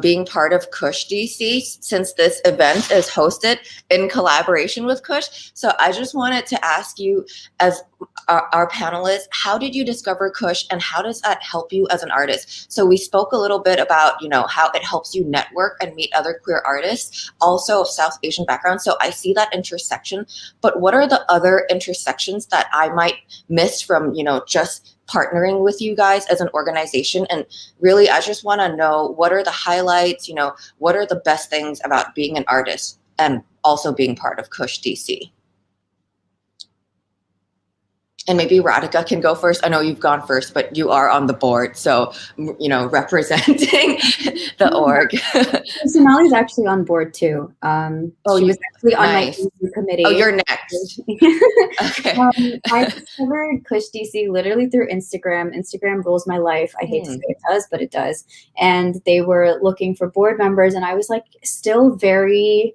being part of Khush DC, since this event is hosted in collaboration with Khush. So I just wanted to ask you, as our panelists, how did you discover Khush and how does that help you as an artist? So we spoke a little bit about, you know, how it helps you network and meet other queer artists, also of South Asian background. So I see that intersection, but what are the other intersections that I might miss from, you know, just partnering with you guys as an organization? And really, I just want to know, what are the highlights, you know, what are the best things about being an artist and also being part of Khush DC? And maybe Radhika can go first. I know you've gone first, but you are on the board, so, you know, representing the org. Sonali's actually on board too. She was actually on my committee. Oh, you're next. Okay. I discovered Khush DC literally through Instagram. Instagram rules my life. I hate to say it does, but it does. And they were looking for board members, and I was like still very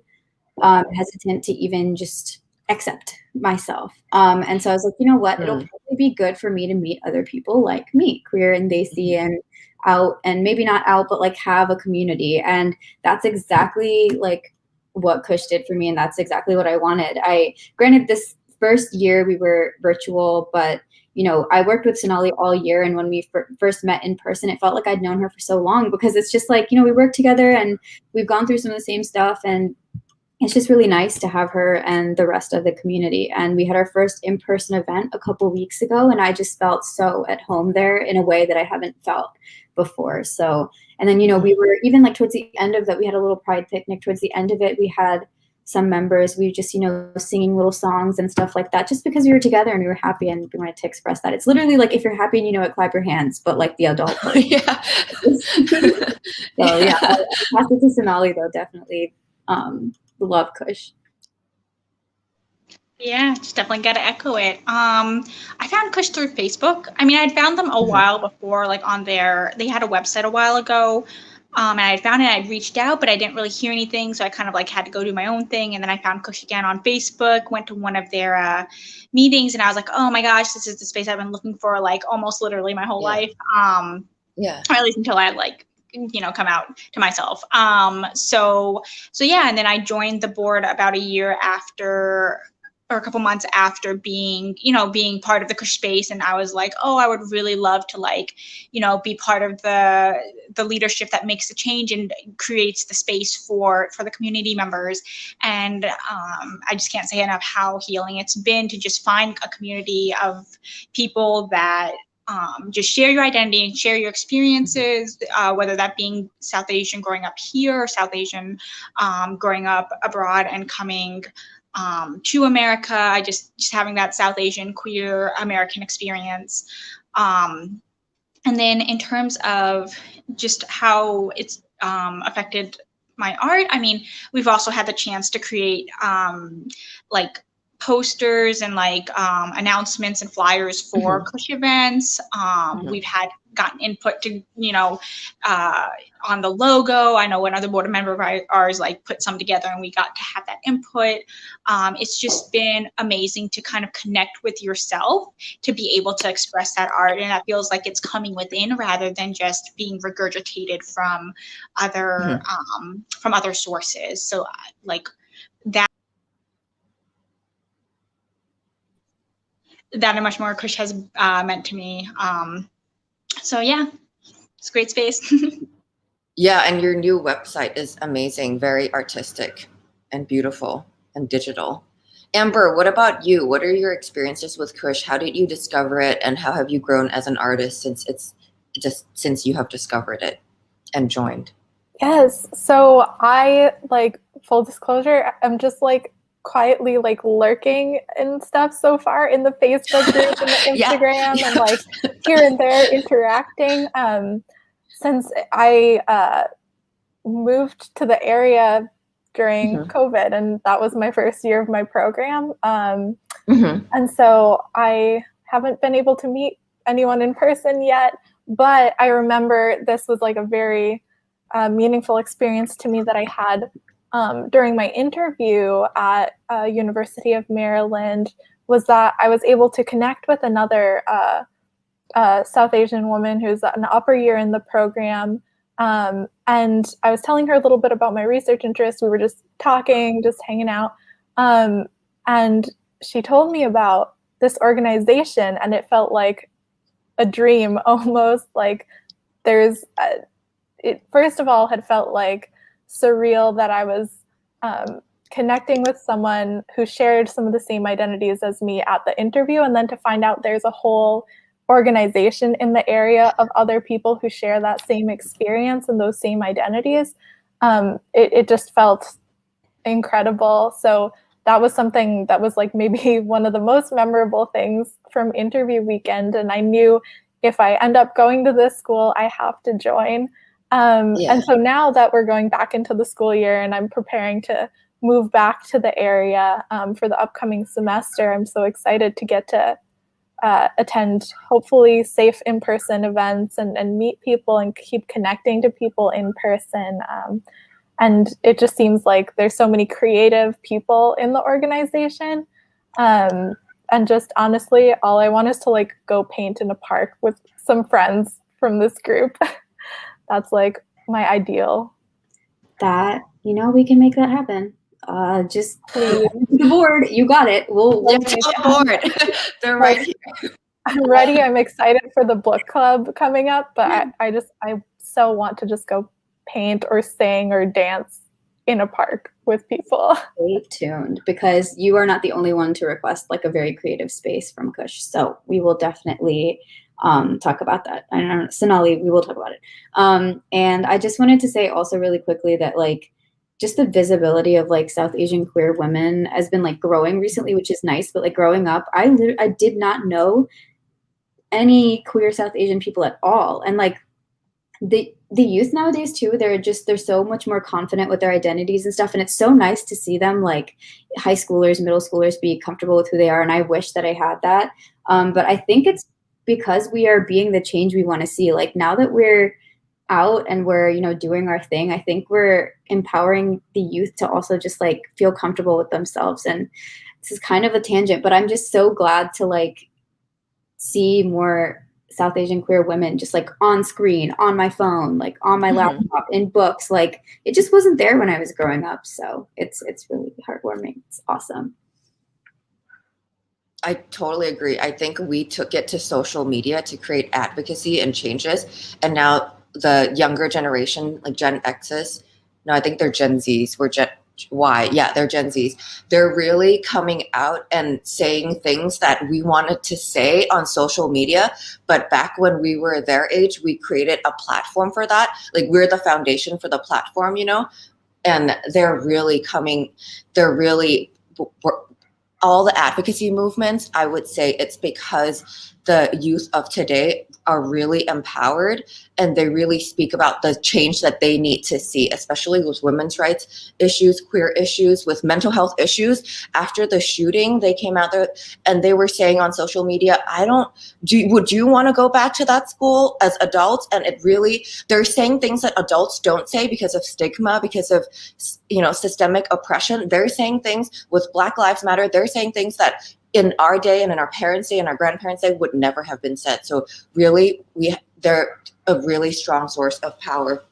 hesitant to even just accept myself. And so I was like, you know what, it'll probably be good for me to meet other people like me, queer and desi and out, and maybe not out, but like have a community. And that's exactly like what Khush did for me. And that's exactly what I wanted. Granted, this first year we were virtual, but you know, I worked with Sonali all year. And when we first met in person, it felt like I'd known her for so long, because it's just like, you know, we work together and we've gone through some of the same stuff, and it's just really nice to have her and the rest of the community. And we had our first in-person event a couple weeks ago, and I just felt so at home there in a way that I haven't felt before. So, and then, you know, we were even like towards the end of that, we had a little pride picnic. Towards the end of it, we had some members, we just, you know, singing little songs and stuff like that, just because we were together and we were happy and we wanted to express that. It's literally like, if you're happy and you know it, clap your hands, but like the adult. Yeah. So yeah, I pass it to Sonali though, definitely. Love Khush. Yeah, just definitely got to echo it. I found Khush through Facebook. I mean, I'd found them a while before, like on they had a website a while ago, And I had found it, I'd reached out, but I didn't really hear anything. So I kind of like had to go do my own thing. And then I found Khush again on Facebook, went to one of their meetings, and I was like, oh my gosh, this is the space I've been looking for like almost literally my whole life. Yeah. Or at least until I had like, come out to myself. So yeah, and then I joined the board about a year after, or a couple months after being part of the Khush space. And I was like, oh, I would really love to like, be part of the leadership that makes the change and creates the space for the community members. And I just can't say enough how healing it's been to just find a community of people that just share your identity and share your experiences, whether that being South Asian growing up here or South Asian growing up abroad and coming to America, just having that South Asian queer American experience. And then in terms of just how it's affected my art, I mean, we've also had the chance to create like posters and like announcements and flyers for Khush events. We've gotten input to, on the logo. I know another board member of ours like put some together and we got to have that input. It's just been amazing to kind of connect with yourself to be able to express that art. And that feels like it's coming within rather than just being regurgitated from other sources. So like that and much more Khush has meant to me. So yeah, it's a great space. Yeah, and your new website is amazing, very artistic and beautiful and digital. Amber, what about you? What are your experiences with Khush? How did you discover it, and how have you grown as an artist since you have discovered it and joined? Yes, so I, like, full disclosure, I'm just like quietly like lurking and stuff so far in the Facebook group and the Instagram and like here and there interacting. Since I moved to the area during COVID, and that was my first year of my program. And so I haven't been able to meet anyone in person yet, but I remember this was like a very meaningful experience to me that I had during my interview at University of Maryland, was that I was able to connect with another South Asian woman who's an upper year in the program. And I was telling her a little bit about my research interests. We were just talking, just hanging out. And she told me about this organization, and it felt like a dream almost. Like it first of all had felt like surreal that I was connecting with someone who shared some of the same identities as me at the interview, and then to find out there's a whole organization in the area of other people who share that same experience and those same identities. It just felt incredible. So that was something that was like maybe one of the most memorable things from interview weekend. And I knew if I end up going to this school, I have to join. And so now that we're going back into the school year and I'm preparing to move back to the area for the upcoming semester, I'm so excited to get to attend hopefully safe in-person events and meet people and keep connecting to people in person. And it just seems like there's so many creative people in the organization. And just honestly, all I want is to like go paint in a park with some friends from this group. That's like my ideal. That, we can make that happen. Just the board, you got it. We'll board. They're right here. I'm ready. I'm excited for the book club coming up, but I so want to just go paint or sing or dance in a park with people. Stay tuned, because you are not the only one to request like a very creative space from Khush. So we will definitely talk about that. I don't know, Sonali, we will talk about it. And I just wanted to say also really quickly that like just the visibility of like South Asian queer women has been like growing recently, which is nice. But like growing up, I did not know any queer South Asian people at all. And like the youth nowadays too, they're so much more confident with their identities and stuff. And it's so nice to see them, like high schoolers, middle schoolers, be comfortable with who they are. And I wish that I had that. But I think it's because we are being the change we want to see. Like now that we're out and we're, you know, doing our thing, I think we're empowering the youth to also just like feel comfortable with themselves. And this is kind of a tangent, but I'm just so glad to like see more South Asian queer women just like on screen, on my phone, like on my laptop, in books. Like it just wasn't there when I was growing up. So it's really heartwarming. It's awesome. I totally agree. I think we took it to social media to create advocacy and changes. And now the younger generation, like Gen X's, no, I think they're Gen Zs. We're Gen Y. Yeah, they're Gen Zs. They're really coming out and saying things that we wanted to say on social media. But back when we were their age, we created a platform for that. Like we're the foundation for the platform, you know? And they're really all the advocacy movements, I would say it's because the youth of today are really empowered and they really speak about the change that they need to see, especially with women's rights issues, queer issues, with mental health issues. After the shooting, they came out there and they were saying on social media, would you want to go back to that school as adults? And they're saying things that adults don't say because of stigma, because of, you know, systemic oppression. They're saying things with Black Lives Matter. They're saying things that in our day and in our parents' day and our grandparents' day would never have been said. So really, they're a really strong source of power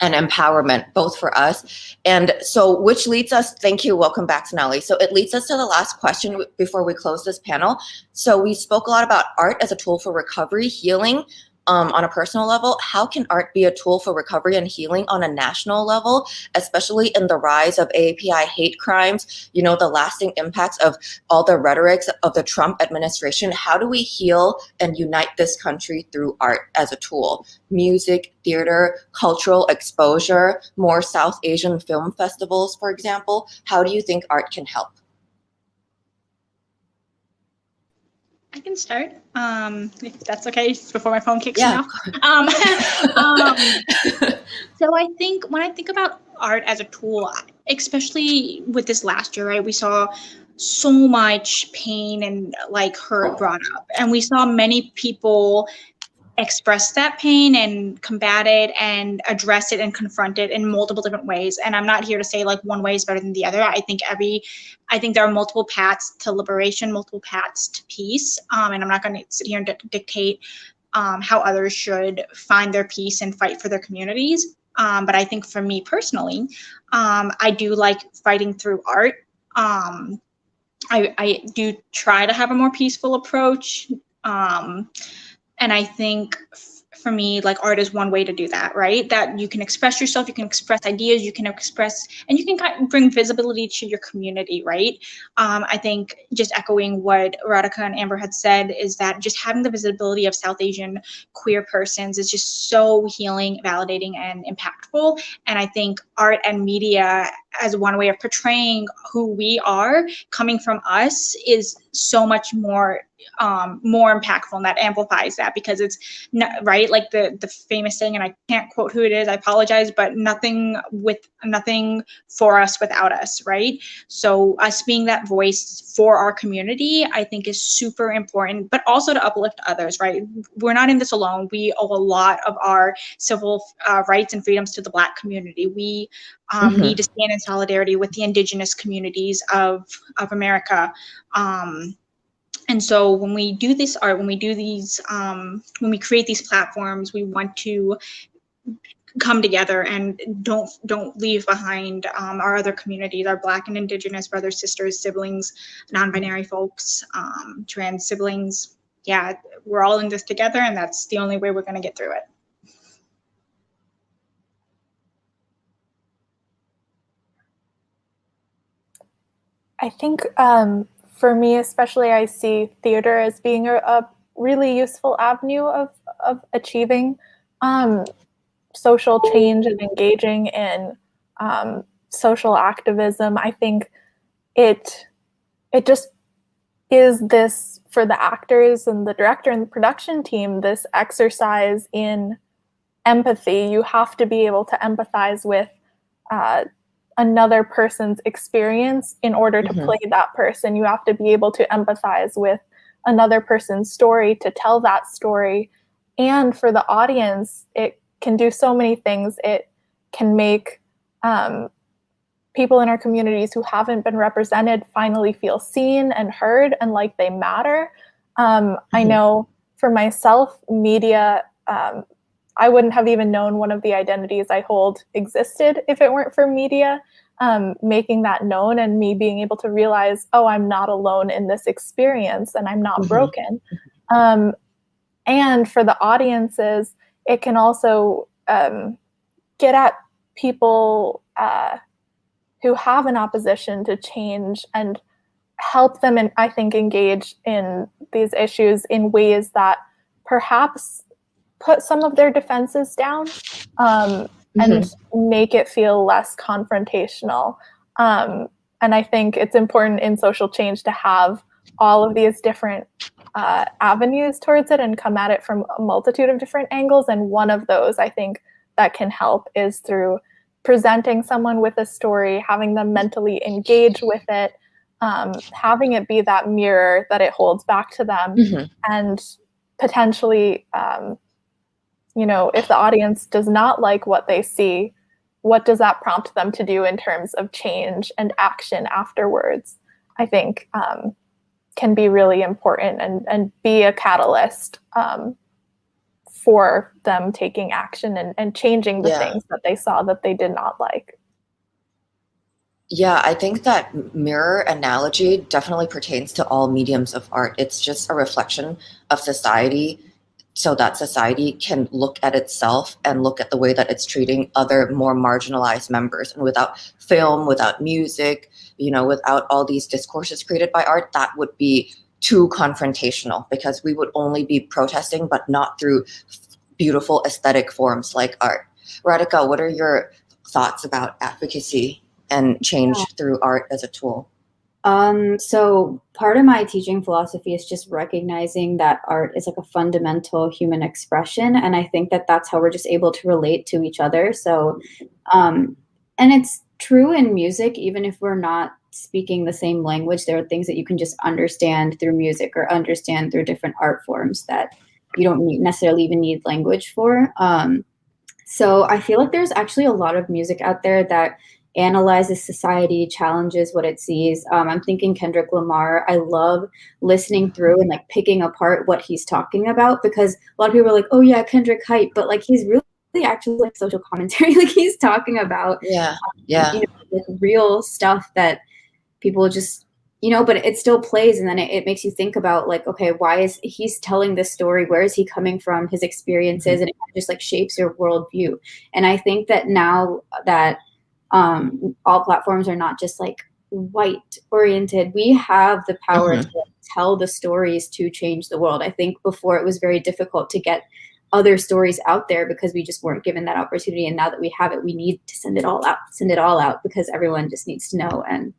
and empowerment, both for us. And so, which leads us, thank you, welcome back, Sonali. So it leads us to the last question before we close this panel. So we spoke a lot about art as a tool for recovery, healing, on a personal level. How can art be a tool for recovery and healing on a national level, especially in the rise of AAPI hate crimes, you know, the lasting impacts of all the rhetorics of the Trump administration? How do we heal and unite this country through art as a tool? Music, theater, cultural exposure, more South Asian film festivals, for example. How do you think art can help? I can start, if that's okay, before my phone kicks me Yeah. off. So I think when I think about art as a tool, especially with this last year, right, we saw so much pain and like hurt brought up, and we saw many people express that pain and combat it and address it and confront it in multiple different ways. And I'm not here to say like one way is better than the other. I think there are multiple paths to liberation, multiple paths to peace. And I'm not going to sit here and dictate how others should find their peace and fight for their communities. But I think for me personally, I do like fighting through art. I do try to have a more peaceful approach. And I think for me, like art is one way to do that, right? That you can express yourself, you can express ideas, you can express, and you can kind of bring visibility to your community, right? I think just echoing what Radhika and Amber had said is that just having the visibility of South Asian queer persons is just so healing, validating, and impactful. And I think art and media as one way of portraying who we are coming from us is so much more impactful, and that amplifies that, because it's not, right, like the famous saying, and I can't quote who it is, I apologize, but nothing for us without us, right? So us being that voice for our community, I think is super important, but also to uplift others, right? We're not in this alone. We owe a lot of our civil rights and freedoms to the Black community. We need to stand in solidarity with the indigenous communities of America. And so when we do this art, when we do these, when we create these platforms, we want to come together and don't leave behind our other communities, our Black and Indigenous brothers, sisters, siblings, non-binary folks, trans siblings. Yeah, we're all in this together, and that's the only way we're going to get through it. I think for me, especially, I see theater as being a really useful avenue of achieving social change and engaging in social activism. I think it just is this, for the actors and the director and the production team, this exercise in empathy. You have to be able to empathize with another person's experience in order to play that person. You have to be able to empathize with another person's story to tell that story. And for the audience, it can do so many things. It can make people in our communities who haven't been represented finally feel seen and heard and like they matter. I know for myself, media, I wouldn't have even known one of the identities I hold existed if it weren't for media. Making that known and me being able to realize, oh, I'm not alone in this experience and I'm not broken. And for the audiences, it can also get at people who have an opposition to change and help them, and I think, engage in these issues in ways that perhaps put some of their defenses down. And make it feel less confrontational. And I think it's important in social change to have all of these different avenues towards it and come at it from a multitude of different angles. And one of those, I think, that can help is through presenting someone with a story, having them mentally engage with it, having it be that mirror that it holds back to them, and potentially if the audience does not like what they see, what does that prompt them to do in terms of change and action afterwards? I think can be really important and be a catalyst for them taking action and changing the things that they saw that they did not like. Yeah, I think that mirror analogy definitely pertains to all mediums of art. It's just a reflection of society, so that society can look at itself and look at the way that it's treating other more marginalized members. And without film, without music, without all these discourses created by art, that would be too confrontational, because we would only be protesting, but not through beautiful aesthetic forms like art. Radhika, what are your thoughts about advocacy and change through art as a tool? So part of my teaching philosophy is just recognizing that art is like a fundamental human expression. And I think that that's how we're just able to relate to each other. So, and it's true in music, even if we're not speaking the same language, there are things that you can just understand through music or understand through different art forms that you don't necessarily even need language for. So I feel like there's actually a lot of music out there that analyzes society, challenges what it sees. I'm thinking Kendrick Lamar. I love listening through and like picking apart what he's talking about, because a lot of people are like, oh yeah, Kendrick hype, but like he's really actually like social commentary. Like he's talking about like real stuff that people just, but it still plays. And then it makes you think about like, okay, why is he's telling this story? Where is he coming from? His experiences, and it just like shapes your worldview. And I think that now that all platforms are not just like white oriented, we have the power to tell the stories to change the world. I think before it was very difficult to get other stories out there because we just weren't given that opportunity. And now that we have it, we need to send it all out because everyone just needs to know. And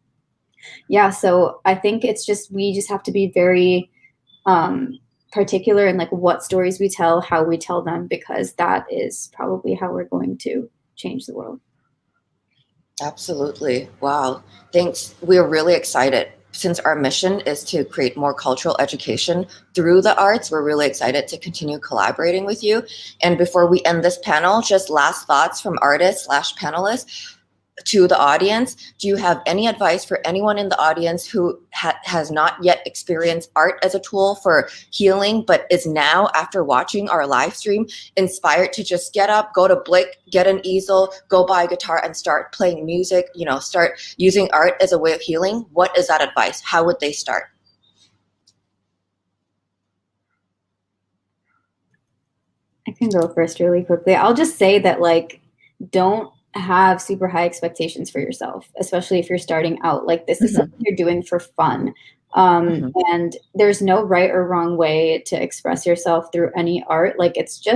yeah, so I think it's just, we just have to be very particular in like what stories we tell, how we tell them, because that is probably how we're going to change the world. Absolutely. Wow. Thanks. We're really excited. Since our mission is to create more cultural education through the arts, we're really excited to continue collaborating with you. And before we end this panel, just last thoughts from artists/panelists to the audience. Do you have any advice for anyone in the audience who has not yet experienced art as a tool for healing, but is now, after watching our live stream, inspired to just get up, go to Blick, get an easel, go buy a guitar and start playing music, start using art as a way of healing? What is that advice? How would they start? I can go first really quickly. I'll just say that don't have super high expectations for yourself, especially if you're starting out. Like this is something you're doing for fun. And there's no right or wrong way to express yourself through any art. Like it's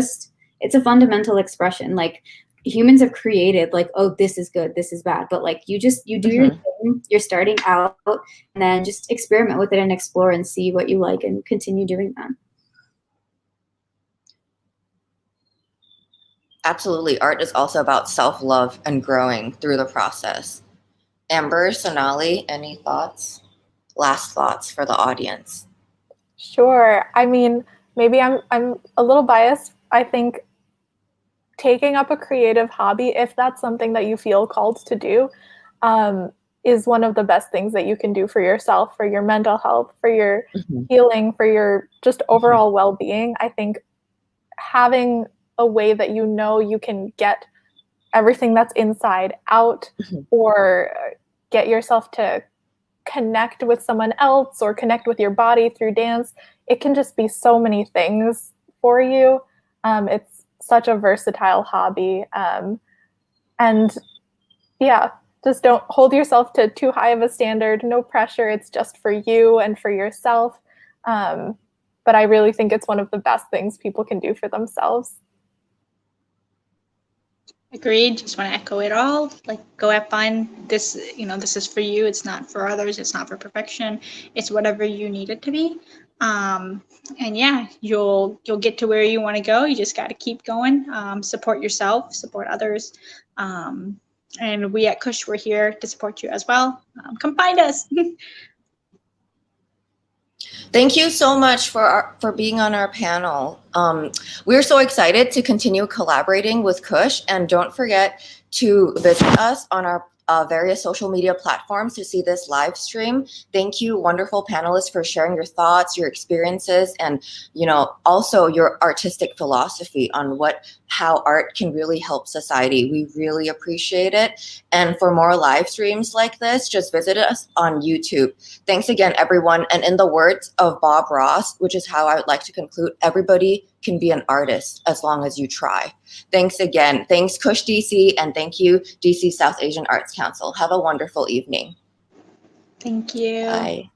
a fundamental expression. Like humans have created like, oh, this is good, this is bad. But like you do your thing, you're starting out, and then just experiment with it and explore and see what you like and continue doing that. Absolutely. Art is also about self-love and growing through the process. Amber, Sonali, any thoughts? Last thoughts for the audience? Sure. I mean, maybe I'm a little biased. I think taking up a creative hobby, if that's something that you feel called to do, is one of the best things that you can do for yourself, for your mental health, for your healing, for your just overall well-being. I think having a way that you can get everything that's inside out, or get yourself to connect with someone else or connect with your body through dance, it can just be so many things for you. It's such a versatile hobby. And yeah, just don't hold yourself to too high of a standard. No pressure. It's just for you and for yourself. But I really think it's one of the best things people can do for themselves. Agreed. Just want to echo it all. Like, go have fun. This is for you. It's not for others. It's not for perfection. It's whatever you need it to be. And yeah, you'll get to where you want to go. You just got to keep going. Support yourself, support others. And we at Khush, we're here to support you as well. Come find us. Thank you so much for being on our panel. We're so excited to continue collaborating with Khush, and don't forget to visit us on our various social media platforms to see this live stream. Thank you, wonderful panelists, for sharing your thoughts, your experiences, and also your artistic philosophy on how art can really help society. We really appreciate it. And for more live streams like this, just visit us on YouTube. Thanks again, everyone. And in the words of Bob Ross, which is how I would like to conclude, everybody can be an artist as long as you try. Thanks again. Thanks, Khush DC, and thank you, DC South Asian Arts Council. Have a wonderful evening. Thank you. Bye.